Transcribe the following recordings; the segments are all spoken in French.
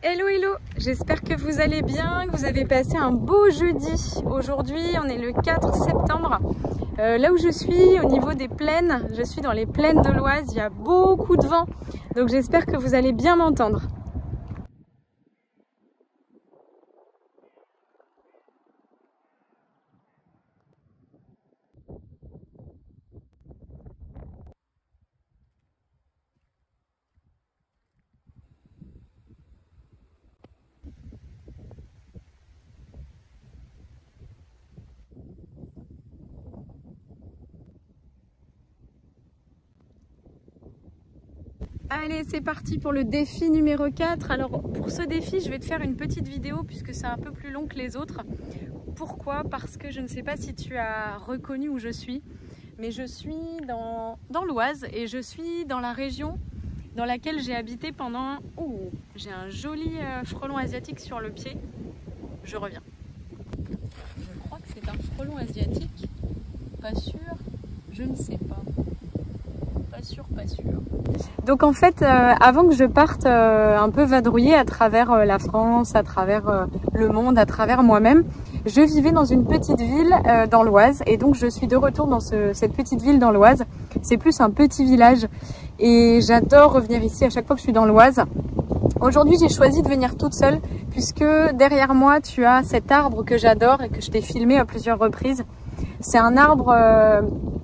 Hello hello, j'espère que vous allez bien, que vous avez passé un beau jeudi. Aujourd'hui on est le 4 septembre. Là où je suis, au niveau des plaines, je suis dans les plaines de l'Oise, il y a beaucoup de vent. Donc j'espère que vous allez bien m'entendre. Allez, c'est parti pour le défi numéro 4. Alors pour ce défi, je vais te faire une petite vidéo puisque c'est un peu plus long que les autres. Pourquoi? Parce que je ne sais pas si tu as reconnu où je suis, mais je suis dans l'Oise et je suis dans la région dans laquelle j'ai habité pendant... Oh, j'ai un joli frelon asiatique sur le pied. Je reviens. Je crois que c'est un frelon asiatique. Pas sûr, je ne sais pas. Pas sûr. Donc en fait, avant que je parte un peu vadrouiller à travers la France, à travers le monde, à travers moi-même, je vivais dans une petite ville dans l'Oise et donc je suis de retour dans cette petite ville dans l'Oise. C'est plus un petit village et j'adore revenir ici à chaque fois que je suis dans l'Oise. Aujourd'hui, j'ai choisi de venir toute seule puisque derrière moi, tu as cet arbre que j'adore et que je t'ai filmé à plusieurs reprises. C'est un arbre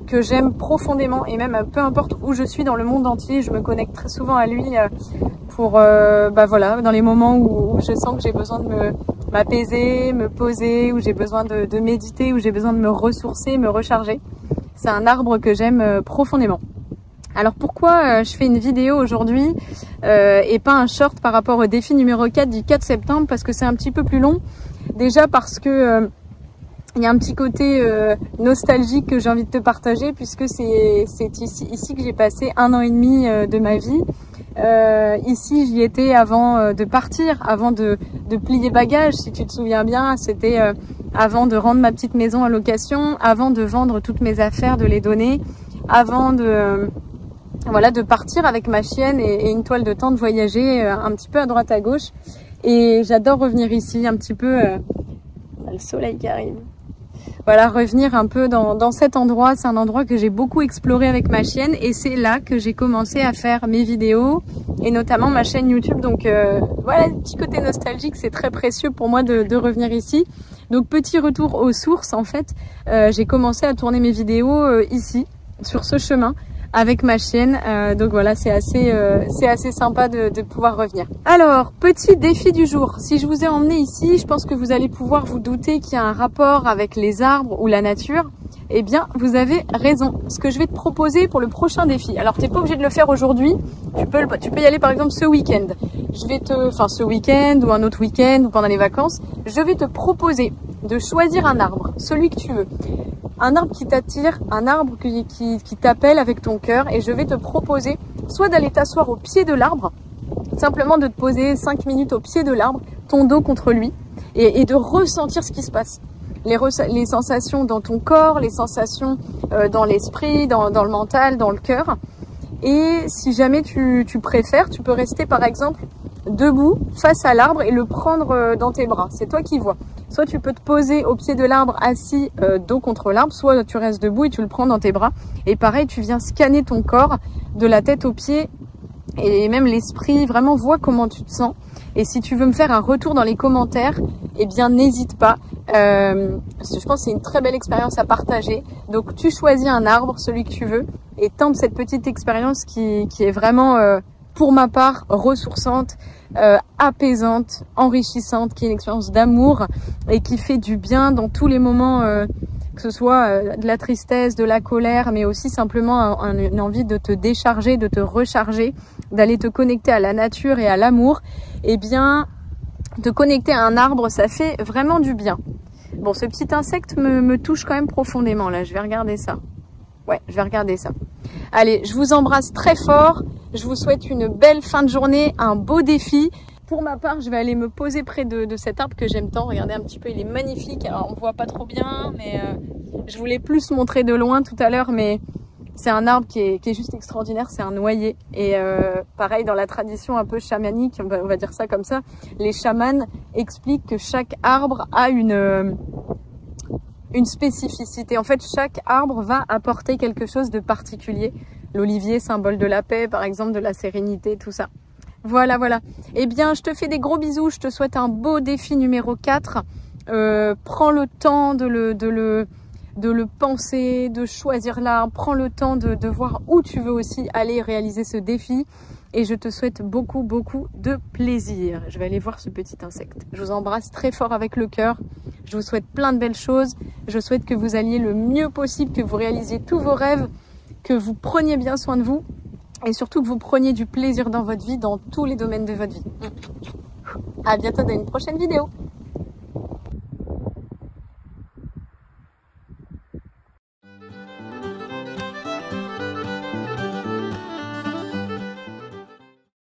que j'aime profondément et même peu importe où je suis dans le monde entier, je me connecte très souvent à lui pour voilà, dans les moments où je sens que j'ai besoin de m'apaiser, me poser, où j'ai besoin de méditer, où j'ai besoin de me ressourcer, me recharger. C'est un arbre que j'aime profondément. Alors pourquoi je fais une vidéo aujourd'hui et pas un short par rapport au défi numéro 4 du 4 septembre? Parce que c'est un petit peu plus long. Déjà parce que il y a un petit côté nostalgique que j'ai envie de te partager puisque c'est ici que j'ai passé 1 an et demi de ma vie. Ici j'y étais avant de partir, avant de plier bagages, si tu te souviens bien. C'était avant de rendre ma petite maison en location, avant de vendre toutes mes affaires, de les donner, avant de partir avec ma chienne et une toile de tente, voyager un petit peu à droite à gauche. Et j'adore revenir ici un petit peu, le soleil qui arrive. Voilà, revenir un peu dans cet endroit. C'est un endroit que j'ai beaucoup exploré avec ma chienne et c'est là que j'ai commencé à faire mes vidéos et notamment ma chaîne YouTube. Donc voilà, le petit côté nostalgique, c'est très précieux pour moi de revenir ici. Donc petit retour aux sources en fait. J'ai commencé à tourner mes vidéos ici, sur ce chemin, avec ma chienne. Donc voilà, c'est assez sympa de pouvoir revenir. Alors, petit défi du jour. Si je vous ai emmené ici, je pense que vous allez pouvoir vous douter qu'il y a un rapport avec les arbres ou la nature. Eh bien, vous avez raison. Ce que je vais te proposer pour le prochain défi. Alors, tu n'es pas obligé de le faire aujourd'hui. Tu peux y aller par exemple ce week-end. Ce week-end ou un autre week-end ou pendant les vacances. Je vais te proposer de choisir un arbre, celui que tu veux. Un arbre qui t'attire, un arbre qui t'appelle avec ton cœur et je vais te proposer soit d'aller t'asseoir au pied de l'arbre, simplement de te poser 5 minutes au pied de l'arbre, ton dos contre lui et de ressentir ce qui se passe. Les sensations dans ton corps, les sensations dans l'esprit, dans le mental, dans le cœur. Et si jamais tu préfères, tu peux rester par exemple debout face à l'arbre et le prendre dans tes bras. C'est toi qui vois. Soit tu peux te poser au pied de l'arbre assis dos contre l'arbre, soit tu restes debout et tu le prends dans tes bras. Et pareil, tu viens scanner ton corps de la tête aux pieds et même l'esprit. Vraiment, vois comment tu te sens. Et si tu veux me faire un retour dans les commentaires, eh bien n'hésite pas. Je pense que c'est une très belle expérience à partager. Donc tu choisis un arbre, celui que tu veux, et tente cette petite expérience qui est vraiment, pour ma part, ressourçante, apaisante, enrichissante, qui est une expérience d'amour et qui fait du bien dans tous les moments, que ce soit de la tristesse, de la colère, mais aussi simplement une envie de te décharger, de te recharger, d'aller te connecter à la nature et à l'amour. Eh bien, te connecter à un arbre, ça fait vraiment du bien. Bon, ce petit insecte me touche quand même profondément, là. Je vais regarder ça. Ouais, je vais regarder ça. Allez, je vous embrasse très fort. Je vous souhaite une belle fin de journée, un beau défi. Pour ma part, je vais aller me poser près de cet arbre que j'aime tant. Regardez un petit peu, il est magnifique. Alors, on ne voit pas trop bien, mais je voulais plus montrer de loin tout à l'heure. Mais C'est un arbre qui est juste extraordinaire, c'est un noyer. Et pareil, dans la tradition un peu chamanique, on va dire ça comme ça, les chamans expliquent que chaque arbre a une spécificité. En fait, chaque arbre va apporter quelque chose de particulier. L'olivier, symbole de la paix, par exemple, de la sérénité, tout ça. Voilà, voilà. Eh bien, je te fais des gros bisous. Je te souhaite un beau défi numéro 4. Prends le temps de le penser, de choisir l'arbre. Prends le temps de voir où tu veux aussi aller réaliser ce défi. Et je te souhaite beaucoup, beaucoup de plaisir. Je vais aller voir ce petit insecte. Je vous embrasse très fort avec le cœur. Je vous souhaite plein de belles choses. Je souhaite que vous alliez le mieux possible, que vous réalisiez tous vos rêves, que vous preniez bien soin de vous et surtout que vous preniez du plaisir dans votre vie, dans tous les domaines de votre vie. À bientôt dans une prochaine vidéo.